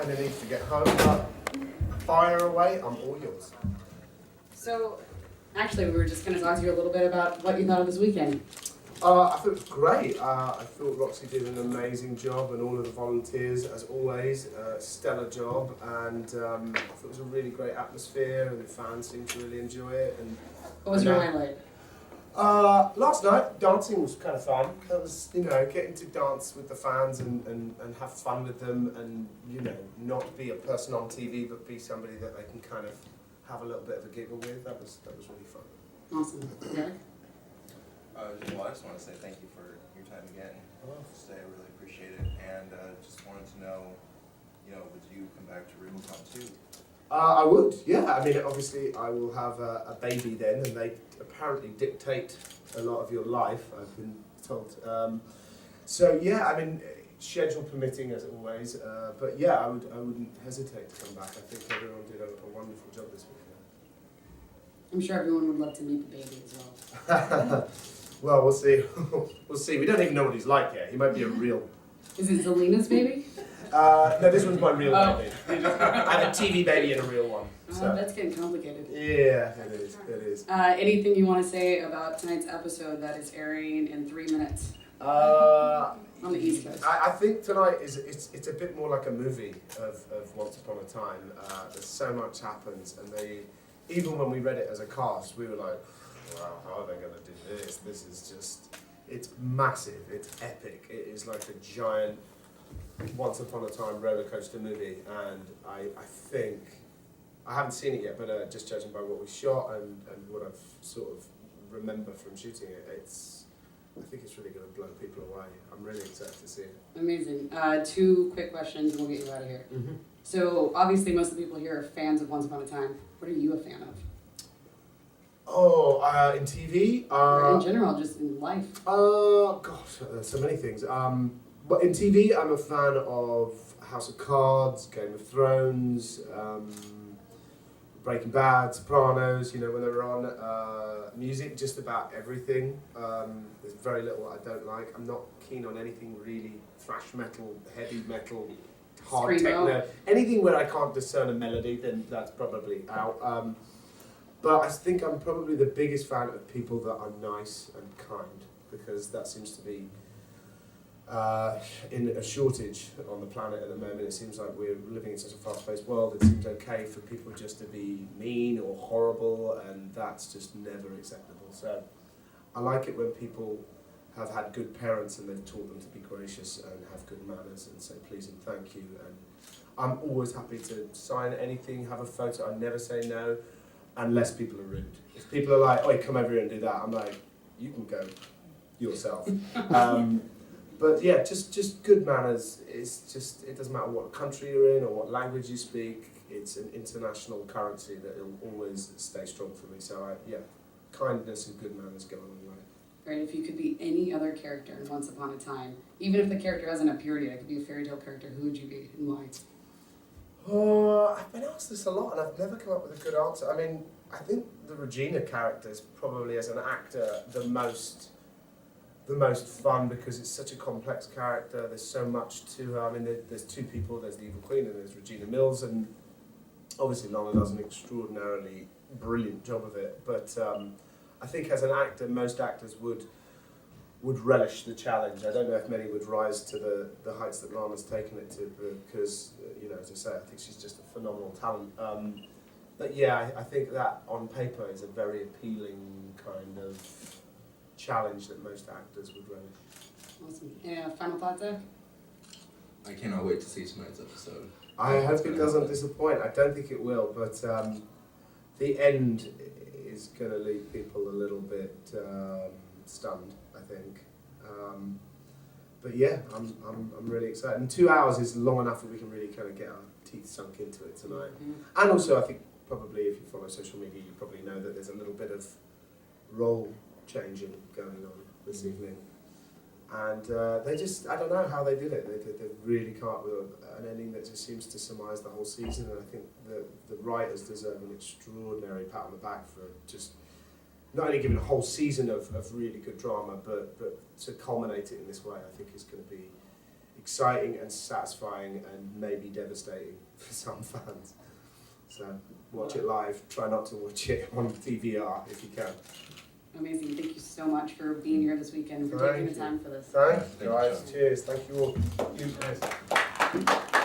kind of needs to get home, but fire away, I'm all yours. So, actually, we were just going to talk to you a little bit about what you thought of this weekend. I thought it was great. I thought Roxy did an amazing job, and all of the volunteers, as always, stellar job. And I thought it was a really great atmosphere, and the fans seemed to really enjoy it. And What was your highlight? last night, dancing was kind of fun. That was, getting to dance with the fans and have fun with them, and not be a person on TV, but be somebody that they can kind of have a little bit of a giggle with. That was really fun. Awesome. Derek? Well, I just want to say thank you for your time again today. I really appreciate it, and just wanted to know, would you come back to RegalCon too? I would, yeah. I mean, obviously, I will have a baby then, and they apparently dictate a lot of your life, I've been told. So yeah, I mean, schedule permitting as always, but yeah, I wouldn't hesitate to come back. I think everyone did a wonderful job this weekend. I'm sure everyone would love to meet the baby as well. Well, we'll see. We'll see. We don't even know what he's like yet. He might be a real... Is it Zelina's baby? No, this one's my real baby. I have a TV baby and a real one. So. That's getting complicated. Yeah, it is. It is. Anything you want to say about tonight's episode that is airing in 3 minutes? On the East Coast. I think tonight it's a bit more like a movie of Once Upon a Time. There's so much happens, and even when we read it as a cast, we were like, wow, how are they going to do this? This is just, it's massive, it's epic. It is like a giant Once Upon a Time roller coaster movie, and I think, I haven't seen it yet, but just judging by what we shot and what I've sort of remember from shooting it, I think it's really going to blow people away. I'm really excited to see it. Amazing. 2 quick questions and we'll get you out of here. Mm-hmm. So, obviously most of the people here are fans of Once Upon a Time. What are you a fan of? Oh, in TV? Or in general, just in life? Gosh, so many things. But in TV, I'm a fan of House of Cards, Game of Thrones, Breaking Bad, Sopranos, when they were on. Music, just about everything. There's very little I don't like. I'm not keen on anything really thrash metal, heavy metal, hard Screamo. techno. Anything where I can't discern a melody, then that's probably out. But I think I'm probably the biggest fan of people that are nice and kind, because that seems to be in a shortage on the planet at the moment. It seems like we're living in such a fast-paced world. It seems okay for people just to be mean or horrible, and that's just never acceptable. So I like it when people have had good parents and they've taught them to be gracious and have good manners and say please and thank you. And I'm always happy to sign anything, have a photo. I never say no, unless people are rude. If people are like, "Oh, come over here and do that," I'm like, "You can go yourself." But yeah, just good manners. It doesn't matter what country you're in or what language you speak. It's an international currency that will always stay strong for me. So kindness and good manners go a long way. Right, if you could be any other character in Once Upon a Time, even if the character hasn't appeared yet, it could be a fairy tale character, who would you be and why? I've been asked this a lot and I've never come up with a good answer. I mean, I think the Regina character is probably, as an actor, the most fun, because it's such a complex character. There's so much to her. I mean, there's 2 people. There's the Evil Queen and there's Regina Mills, and obviously Lana does an extraordinarily brilliant job of it. But I think as an actor, most actors would relish the challenge. I don't know if many would rise to the heights that Lana's taken it to, because, as I say, I think she's just a phenomenal talent. But yeah, I think that on paper is a very appealing kind of challenge that most actors would relish. Awesome. Yeah, final thoughts, Zach? I cannot wait to see tonight's episode. I hope it doesn't disappoint. I don't think it will, but the end is going to leave people a little bit stunned, I think. But yeah, I'm really excited. And 2 hours is long enough that we can really kind of get our teeth sunk into it tonight. Mm-hmm. And also, I think probably if you follow social media, you probably know that there's a little bit of role changing going on this evening. And they just, I don't know how they did it. They really come up with an ending that just seems to surmise the whole season. And I think the writers deserve an extraordinary pat on the back for just not only giving a whole season of really good drama, but to culminate it in this way, I think is going to be exciting and satisfying and maybe devastating for some fans. So watch it live. Try not to watch it on DVR if you can. Amazing. Thank you so much for being here this weekend, for taking the time for this. Thank Thank you you, guys. Sean. Cheers. Thank you all. You guys.